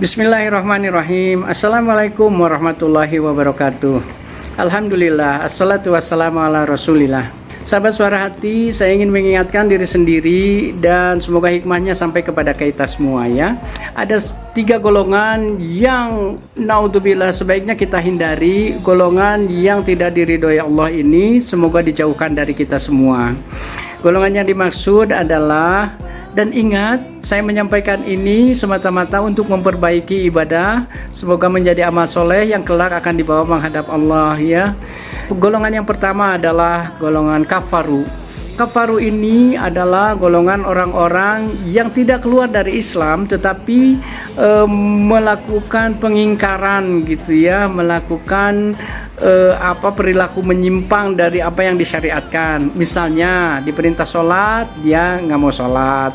Bismillahirrahmanirrahim. Assalamualaikum warahmatullahi wabarakatuh. Alhamdulillah, assalatu wassalamu ala rasulillah. Sahabat Suara Hati, saya ingin mengingatkan diri sendiri dan semoga hikmahnya sampai kepada kita semua ya. Ada 3 golongan yang naudzubillah sebaiknya kita hindari. Golongan yang tidak diridhoi Allah ini semoga dijauhkan dari kita semua. Golongan yang dimaksud adalah, dan ingat, saya menyampaikan ini semata-mata untuk memperbaiki ibadah, semoga menjadi amal soleh yang kelak akan dibawa menghadap Allah ya. Golongan yang pertama adalah golongan kafaru. Kafaru ini adalah golongan orang-orang yang tidak keluar dari Islam tetapi melakukan pengingkaran gitu ya, melakukan perilaku menyimpang dari apa yang disyariatkan. Misalnya diperintah sholat, dia nggak mau sholat,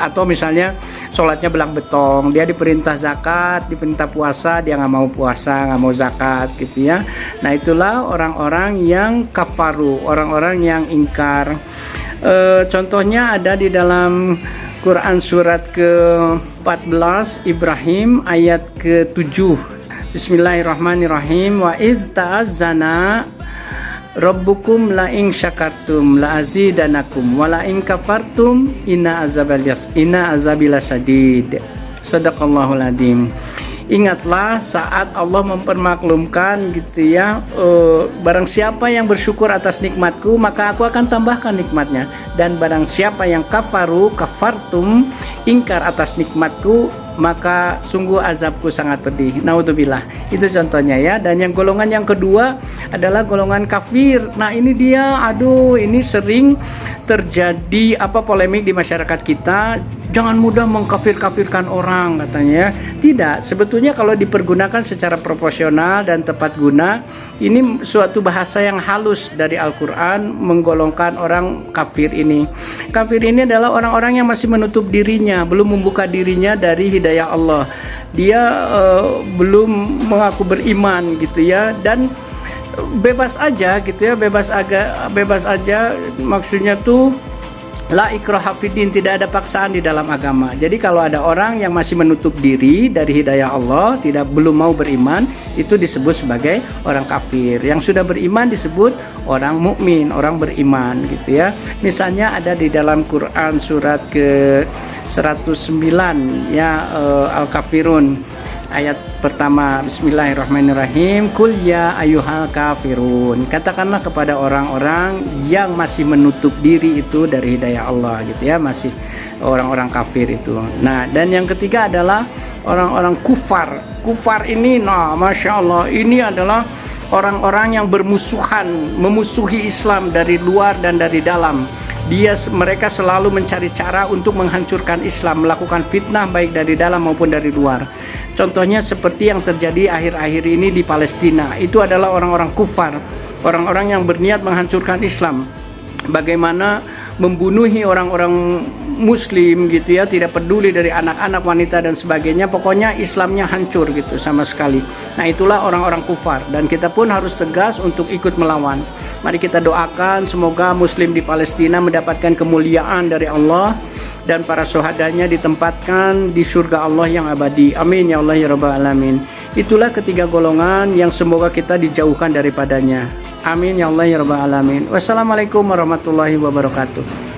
atau misalnya sholatnya belang betong, dia diperintah zakat, diperintah puasa, dia nggak mau puasa, nggak mau zakat gitu ya. Nah itulah orang-orang yang kafaru, orang-orang yang ingkar. Contohnya ada di dalam Quran surat ke-14 Ibrahim ayat ke-7. Bismillahirrahmanirrahim. Wa iz ta'azzana rabbukum la in syakartum la azidanakum wa la in kafartum inna azabil syadid. Shadaqallahul adzim. Ingatlah saat Allah mempermaklumkan gitu ya, barang siapa yang bersyukur atas nikmatku maka aku akan tambahkan nikmatnya, dan barang siapa yang kafartum ingkar atas nikmatku maka sungguh azabku sangat pedih. Naudzubillah. Itu contohnya ya. Dan yang golongan yang kedua adalah golongan kafir. Nah ini dia, ini sering terjadi polemik di masyarakat kita. Jangan mudah mengkafir-kafirkan orang katanya. Tidak, sebetulnya kalau dipergunakan secara proporsional dan tepat guna, ini suatu bahasa yang halus dari Al-Quran menggolongkan orang kafir ini. Kafir ini adalah orang-orang yang masih menutup dirinya, belum membuka dirinya dari hidayah Allah. Dia belum mengaku beriman gitu ya, dan bebas aja gitu ya, bebas aja maksudnya tuh la ikraha fiddin, tidak ada paksaan di dalam agama. Jadi kalau ada orang yang masih menutup diri dari hidayah Allah, belum mau beriman, itu disebut sebagai orang kafir. Yang sudah beriman disebut orang mukmin, orang beriman gitu ya. Misalnya ada di dalam Quran surat ke-109 ya, Al-Kafirun ayat pertama. Bismillahirrahmanirrahim. Kul ya ayyuhal kafirun. Katakanlah kepada orang-orang yang masih menutup diri itu dari hidayah Allah gitu ya, masih orang-orang kafir itu. Nah, dan yang ketiga adalah orang-orang kufar. Kufar ini, Masya Allah, ini adalah orang-orang yang memusuhi Islam dari luar dan dari dalam. Mereka selalu mencari cara untuk menghancurkan Islam, melakukan fitnah baik dari dalam maupun dari luar. Contohnya seperti yang terjadi akhir-akhir ini di Palestina. Itu adalah orang-orang kufar, orang-orang yang berniat menghancurkan Islam. Bagaimana membunuhi orang-orang muslim gitu ya, tidak peduli dari anak-anak, wanita dan sebagainya, pokoknya Islamnya hancur gitu sama sekali. Nah itulah orang-orang kufar, dan kita pun harus tegas untuk ikut melawan. Mari kita doakan semoga muslim di Palestina mendapatkan kemuliaan dari Allah dan para syuhadanya ditempatkan di surga Allah yang abadi. Amin ya Allah ya rabbal alamin. Itulah ketiga golongan yang semoga kita dijauhkan daripadanya. Amin ya Allah ya rabbal alamin. Wassalamualaikum warahmatullahi wabarakatuh.